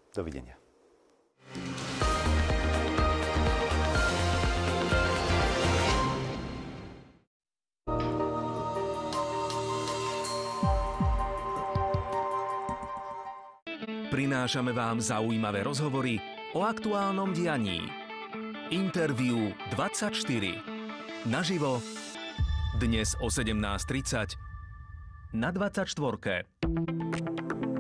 Dovidenia. Prinášame vám zaujímavé rozhovory o aktuálnom dianí. Interview 24. Naživo dnes o 17:30 na 24.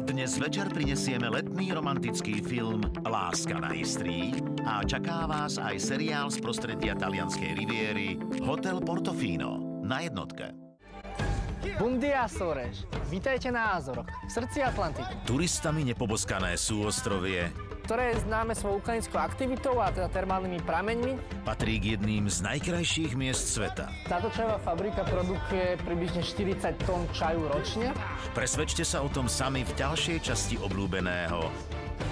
Dnes večer prinesieme letný romantický film Láska na Istrii a čaká vás aj seriál z prostredia talianskej riviery Hotel Portofino na jednotke. Bom dia, Sores. Vítajte na Azoroch, v srdci Atlantiku. Turistami nepoboskané súostrovie, ktoré je známe svojou vulkanickou aktivitou a teda termálnymi prameňmi. Patrí k jedným z najkrajších miest sveta. Táto čajová fabrika produkuje približne 40 tón čaju ročne. Presvedčte sa o tom sami v ďalšej časti obľúbeného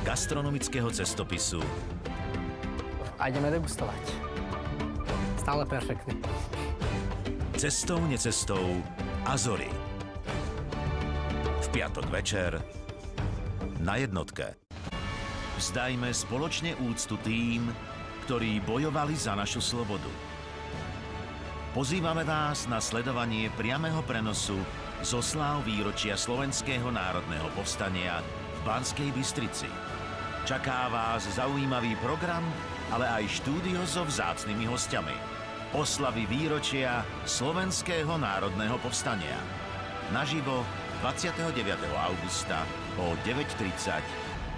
gastronomického cestopisu. A ideme degustovať. Stále perfektný. Cestou, necestou Azory. V piatok večer na jednotke. Vzdajme spoločne úctu tým, ktorí bojovali za našu slobodu. Pozývame vás na sledovanie priameho prenosu z osláv výročia Slovenského národného povstania v Banskej Bystrici. Čaká vás zaujímavý program, ale aj štúdio so vzácnymi hostiami. Oslavy výročia Slovenského národného povstania. Naživo 29. augusta o 9:30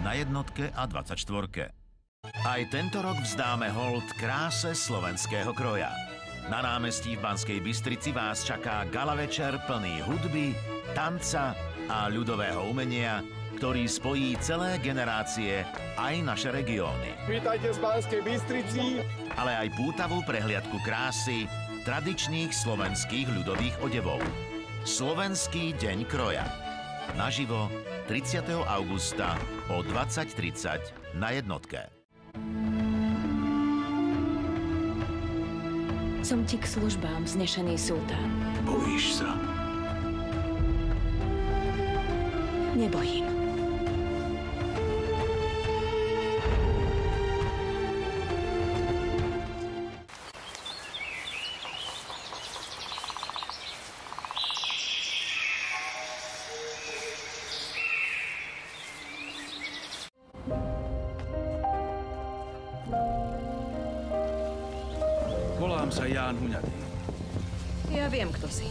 na jednotke a 24. Aj tento rok vzdáme hold kráse slovenského kroja. Na námestí v Banskej Bystrici vás čaká gala večer plný hudby, tanca a ľudového umenia, ktorý spojí celé generácie aj naše regióny. Vítajte z Banskej Bystrici. Ale aj pútavú prehliadku krásy tradičných slovenských ľudových odevov. Slovenský deň kroja. Naživo 30. augusta o 20:30 na jednotke. Som ti k službám, vznešený sultán. Bojíš sa? Nebojím. Volám sa Ján Huňatý. Ja viem, kto si.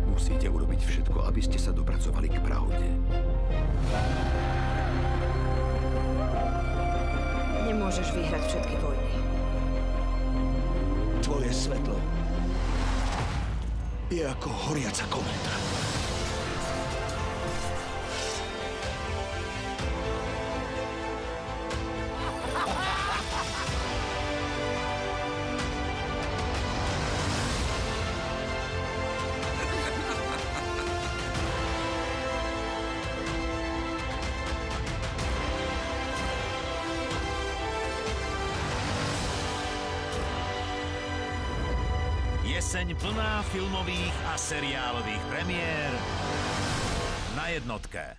Musíte urobiť všetko, aby ste sa dopracovali k pravde. Nemôžeš vyhrať všetky vojny. Tvoje svetlo je ako horiaca kométa. Jeseň plná filmových a seriálových premiér na jednotke.